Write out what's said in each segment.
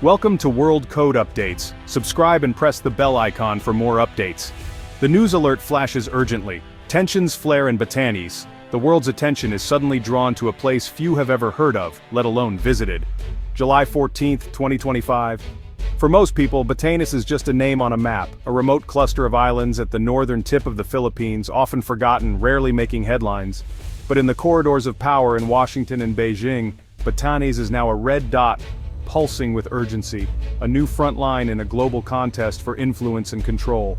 Welcome to World Code Updates. Subscribe and press the bell icon for more updates. The news alert flashes urgently. Tensions flare in Batanes. The world's attention is suddenly drawn to a place few have ever heard of, let alone visited. July 14, 2025. For most people, Batanes is just a name on a map, a remote cluster of islands at the northern tip of the Philippines, often forgotten, rarely making headlines. But in the corridors of power in Washington and Beijing, Batanes is now a red dot, pulsing with urgency, a new front line in a global contest for influence and control.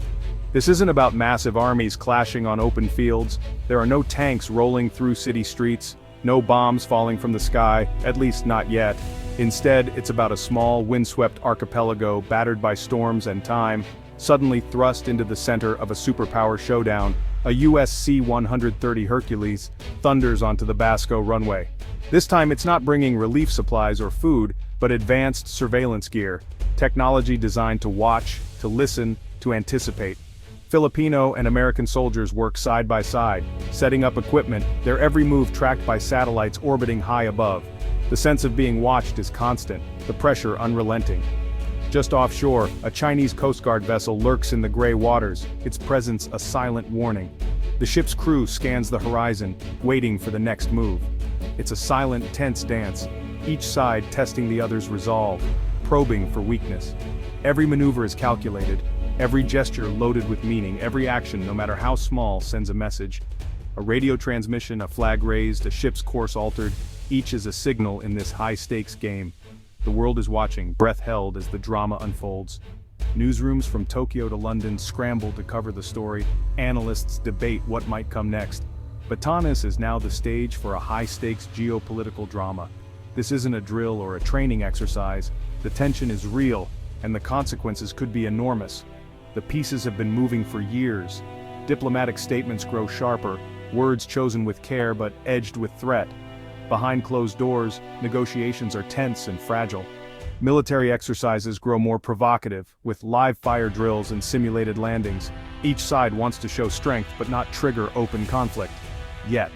This isn't about massive armies clashing on open fields. There are no tanks rolling through city streets, no bombs falling from the sky, at least not yet. Instead, it's about a small, windswept archipelago battered by storms and time, suddenly thrust into the center of a superpower showdown. A U.S C-130 Hercules thunders onto the Basco runway. This time it's not bringing relief supplies or food, but advanced surveillance gear, technology designed to watch, to listen, to anticipate. Filipino and American soldiers work side by side, setting up equipment, their every move tracked by satellites orbiting high above. The sense of being watched is constant, the pressure unrelenting. Just offshore, a Chinese Coast Guard vessel lurks in the gray waters, its presence a silent warning. The ship's crew scans the horizon, waiting for the next move. It's a silent, tense dance, each side testing the other's resolve, probing for weakness. Every maneuver is calculated, every gesture loaded with meaning, every action, no matter how small, sends a message. A radio transmission, a flag raised, a ship's course altered, each is a signal in this high-stakes game. The world is watching, breath held as the drama unfolds. Newsrooms from Tokyo to London scramble to cover the story, analysts debate what might come next. Batanes is now the stage for a high-stakes geopolitical drama. This isn't a drill or a training exercise. The tension is real, and the consequences could be enormous. The pieces have been moving for years. Diplomatic statements grow sharper, words chosen with care but edged with threat. Behind closed doors, negotiations are tense and fragile. Military exercises grow more provocative, with live fire drills and simulated landings. Each side wants to show strength but not trigger open conflict. Yet.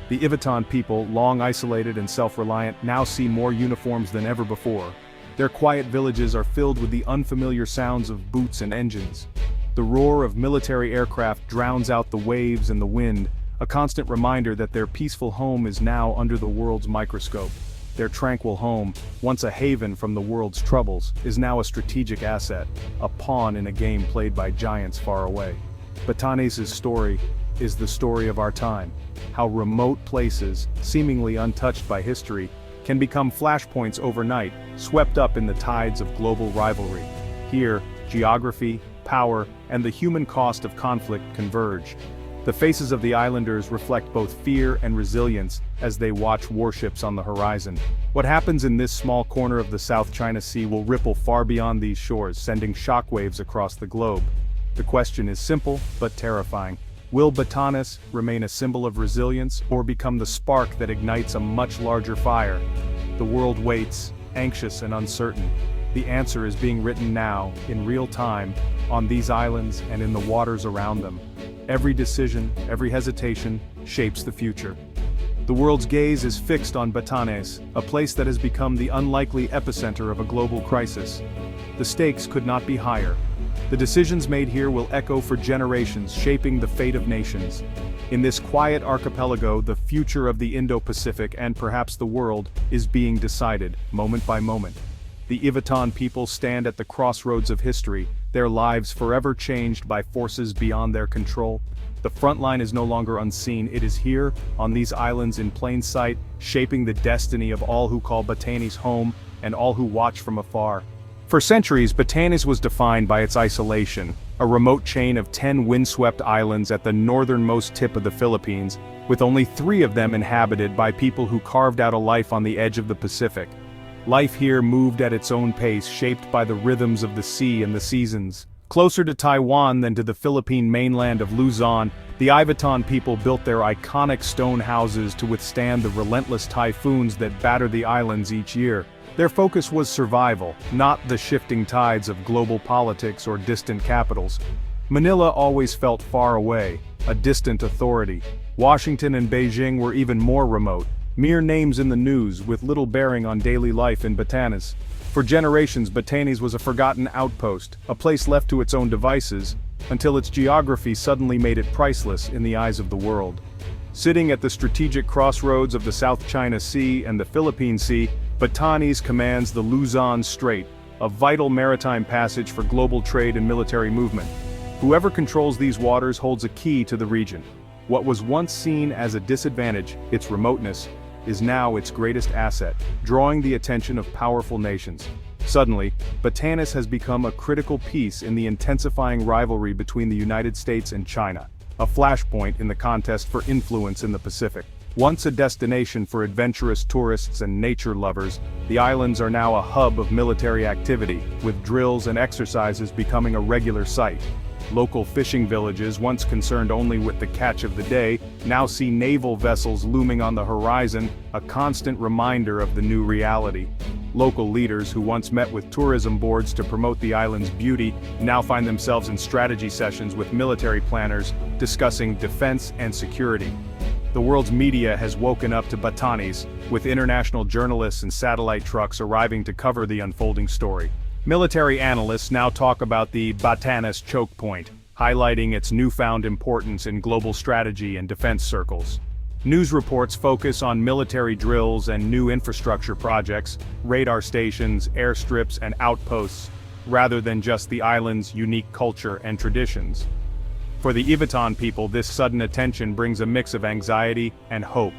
The Batan people, long isolated and self-reliant, now see more uniforms than ever before. Their quiet villages are filled with the unfamiliar sounds of boots and engines. The roar of military aircraft drowns out the waves and the wind, a constant reminder that their peaceful home is now under the world's microscope. Their tranquil home, once a haven from the world's troubles, is now a strategic asset, a pawn in a game played by giants far away. Batanes' story is the story of our time. How remote places, seemingly untouched by history, can become flashpoints overnight, swept up in the tides of global rivalry. Here, geography, power, and the human cost of conflict converge. The faces of the islanders reflect both fear and resilience as they watch warships on the horizon. What happens in this small corner of the South China Sea will ripple far beyond these shores, sending shockwaves across the globe. The question is simple, but terrifying. Will Batanes remain a symbol of resilience or become the spark that ignites a much larger fire? The world waits, anxious and uncertain. The answer is being written now, in real time, on these islands and in the waters around them. Every decision, every hesitation, shapes the future. The world's gaze is fixed on Batanes, a place that has become the unlikely epicenter of a global crisis. The stakes could not be higher. The decisions made here will echo for generations, shaping the fate of nations. In this quiet archipelago, the future of the Indo-Pacific and perhaps the world is being decided, moment by moment. The Batan people stand at the crossroads of history, their lives forever changed by forces beyond their control. The front line is no longer unseen, it is here, on these islands in plain sight, shaping the destiny of all who call Batanes home, and all who watch from afar. For centuries, Batanes was defined by its isolation, a remote chain of 10 windswept islands at the northernmost tip of the Philippines, with only 3 of them inhabited by people who carved out a life on the edge of the Pacific. Life here moved at its own pace, shaped by the rhythms of the sea and the seasons. Closer to Taiwan than to the Philippine mainland of Luzon, the Batan people built their iconic stone houses to withstand the relentless typhoons that batter the islands each year. Their focus was survival, not the shifting tides of global politics or distant capitals. Manila always felt far away, a distant authority. Washington and Beijing were even more remote, mere names in the news with little bearing on daily life in Batanes. For generations, Batanes was a forgotten outpost, a place left to its own devices, until its geography suddenly made it priceless in the eyes of the world. Sitting at the strategic crossroads of the South China Sea and the Philippine Sea, Batanes commands the Luzon Strait, a vital maritime passage for global trade and military movement. Whoever controls these waters holds a key to the region. What was once seen as a disadvantage, its remoteness, is now its greatest asset, drawing the attention of powerful nations. Suddenly, Batanes has become a critical piece in the intensifying rivalry between the United States and China, a flashpoint in the contest for influence in the Pacific. Once a destination for adventurous tourists and nature lovers, the islands are now a hub of military activity, with drills and exercises becoming a regular sight. Local fishing villages, once concerned only with the catch of the day, now see naval vessels looming on the horizon, a constant reminder of the new reality. Local leaders who once met with tourism boards to promote the island's beauty now find themselves in strategy sessions with military planners, discussing defense and security. The world's media has woken up to Batanes, with international journalists and satellite trucks arriving to cover the unfolding story. Military analysts now talk about the Batanes Chokepoint, highlighting its newfound importance in global strategy and defense circles. News reports focus on military drills and new infrastructure projects, radar stations, airstrips, and outposts, rather than just the island's unique culture and traditions. For the Batan people, this sudden attention brings a mix of anxiety and hope.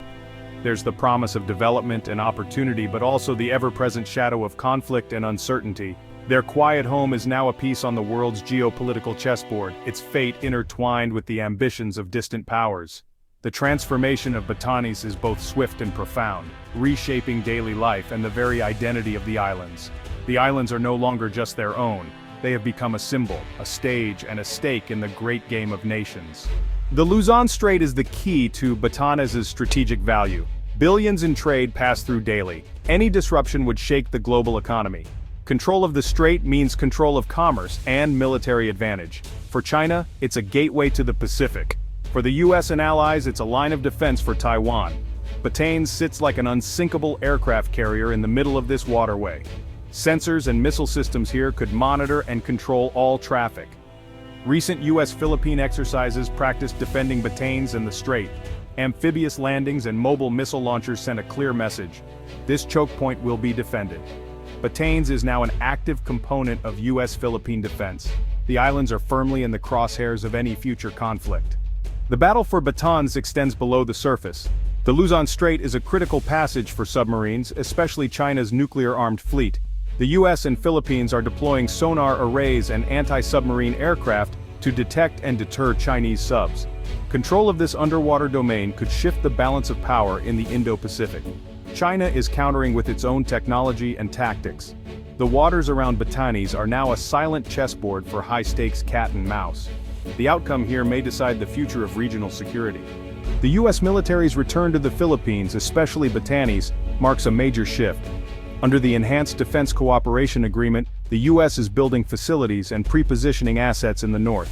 There's the promise of development and opportunity, but also the ever-present shadow of conflict and uncertainty. Their quiet home is now a piece on the world's geopolitical chessboard, its fate intertwined with the ambitions of distant powers. The transformation of Batanes is both swift and profound, reshaping daily life and the very identity of the islands. The islands are no longer just their own. They have become a symbol, a stage, and a stake in the great game of nations. The Luzon Strait is the key to Batanes' strategic value. Billions in trade pass through daily. Any disruption would shake the global economy. Control of the strait means control of commerce and military advantage. For China, it's a gateway to the Pacific. For the U.S. and allies, it's a line of defense for Taiwan. Batanes sits like an unsinkable aircraft carrier in the middle of this waterway. Sensors and missile systems here could monitor and control all traffic. Recent U.S. Philippine exercises practiced defending Batanes and the strait. Amphibious landings and mobile missile launchers sent a clear message. This choke point will be defended. Batanes is now an active component of U.S. Philippine defense. The islands are firmly in the crosshairs of any future conflict. The battle for Batanes extends below the surface. The Luzon Strait is a critical passage for submarines, especially China's nuclear-armed fleet. The U.S. and Philippines are deploying sonar arrays and anti-submarine aircraft to detect and deter Chinese subs. Control of this underwater domain could shift the balance of power in the Indo-Pacific. China is countering with its own technology and tactics. The waters around Batanes are now a silent chessboard for high-stakes cat and mouse. The outcome here may decide the future of regional security. The U.S. military's return to the Philippines, especially Batanes, marks a major shift. Under the Enhanced Defense Cooperation Agreement, the U.S. is building facilities and pre-positioning assets in the north.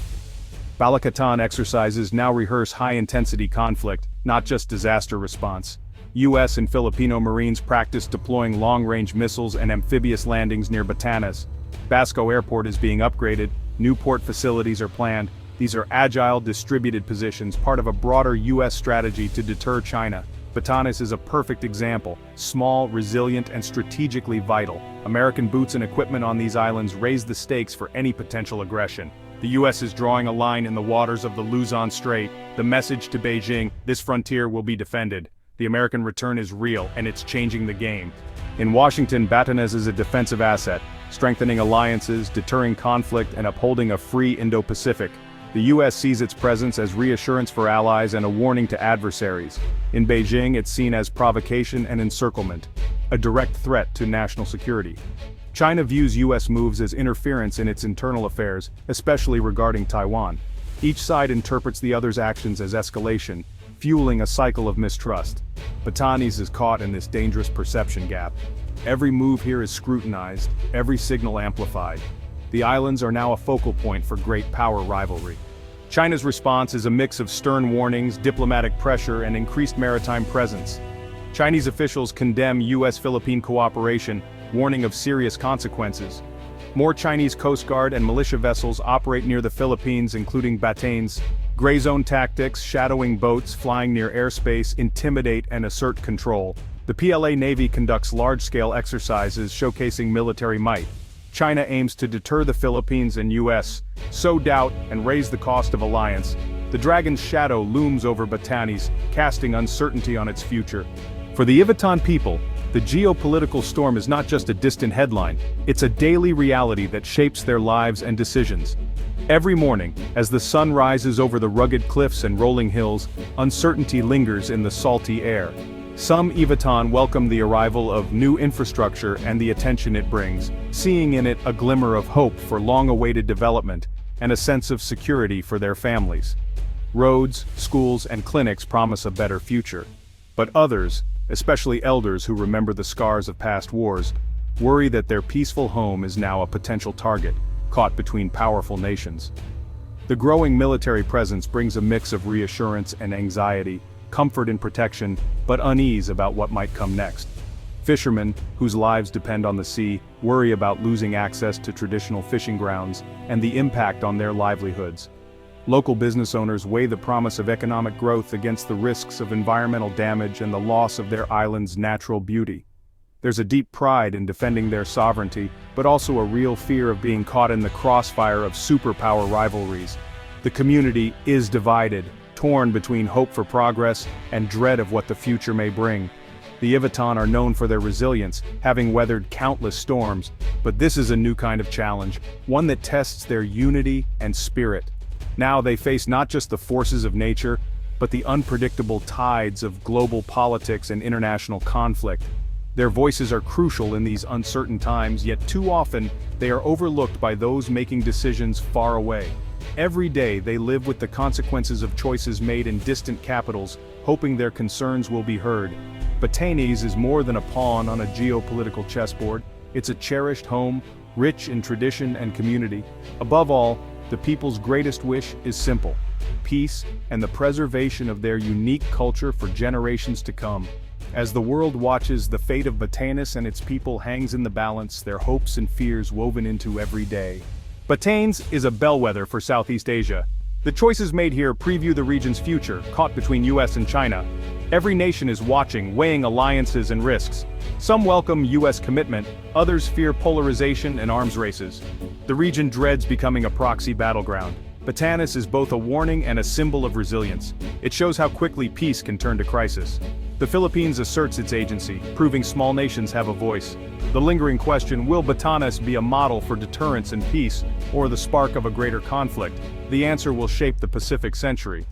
Balikatan exercises now rehearse high-intensity conflict, not just disaster response. U.S. and Filipino Marines practice deploying long-range missiles and amphibious landings near Batanes. Basco Airport is being upgraded, new port facilities are planned. These are agile, distributed positions, part of a broader U.S. strategy to deter China. Batanes is a perfect example, small, resilient, and strategically vital. American boots and equipment on these islands raise the stakes for any potential aggression. The U.S. is drawing a line in the waters of the Luzon Strait. The message to Beijing: this frontier will be defended. The American return is real, and it's changing the game. In Washington, Batanes is a defensive asset, strengthening alliances, deterring conflict, and upholding a free Indo-Pacific. The U.S. sees its presence as reassurance for allies and a warning to adversaries. In Beijing, it's seen as provocation and encirclement, a direct threat to national security. China views U.S. moves as interference in its internal affairs, especially regarding Taiwan. Each side interprets the other's actions as escalation, fueling a cycle of mistrust. Batanes is caught in this dangerous perception gap. Every move here is scrutinized, every signal amplified. The islands are now a focal point for great power rivalry. China's response is a mix of stern warnings, diplomatic pressure, and increased maritime presence. Chinese officials condemn U.S. Philippine cooperation, warning of serious consequences. More Chinese Coast Guard and militia vessels operate near the Philippines, including Batanes. Gray zone tactics, shadowing boats flying near airspace, intimidate and assert control. The PLA Navy conducts large-scale exercises showcasing military might. China aims to deter the Philippines and U.S., sow doubt and raise the cost of alliance. The dragon's shadow looms over Batanes, casting uncertainty on its future. For the Ivatan people, the geopolitical storm is not just a distant headline, it's a daily reality that shapes their lives and decisions. Every morning, as the sun rises over the rugged cliffs and rolling hills, uncertainty lingers in the salty air. Some Ivatan welcome the arrival of new infrastructure and the attention it brings, seeing in it a glimmer of hope for long-awaited development and a sense of security for their families. Roads, schools, and clinics promise a better future. But others, especially elders who remember the scars of past wars, worry that their peaceful home is now a potential target, caught between powerful nations. The growing military presence brings a mix of reassurance and anxiety, comfort in protection, but unease about what might come next. Fishermen, whose lives depend on the sea, worry about losing access to traditional fishing grounds and the impact on their livelihoods. Local business owners weigh the promise of economic growth against the risks of environmental damage and the loss of their island's natural beauty. There's a deep pride in defending their sovereignty, but also a real fear of being caught in the crossfire of superpower rivalries. The community is divided, torn between hope for progress and dread of what the future may bring. The Ivatan are known for their resilience, having weathered countless storms, but this is a new kind of challenge, one that tests their unity and spirit. Now they face not just the forces of nature, but the unpredictable tides of global politics and international conflict. Their voices are crucial in these uncertain times, yet too often, they are overlooked by those making decisions far away. Every day they live with the consequences of choices made in distant capitals, hoping their concerns will be heard. Batanes is more than a pawn on a geopolitical chessboard. It's a cherished home, rich in tradition and community. Above all, the people's greatest wish is simple: peace and the preservation of their unique culture for generations to come. As the world watches, the fate of Batanes and its people hangs in the balance, their hopes and fears woven into every day. Batanes is a bellwether for Southeast Asia. The choices made here preview the region's future, caught between U.S. and China. Every nation is watching, weighing alliances and risks. Some welcome U.S. commitment, others fear polarization and arms races. The region dreads becoming a proxy battleground. Batanes is both a warning and a symbol of resilience. It shows how quickly peace can turn to crisis. The Philippines asserts its agency, proving small nations have a voice. The lingering question, will Batanes be a model for deterrence and peace, or the spark of a greater conflict? The answer will shape the Pacific century.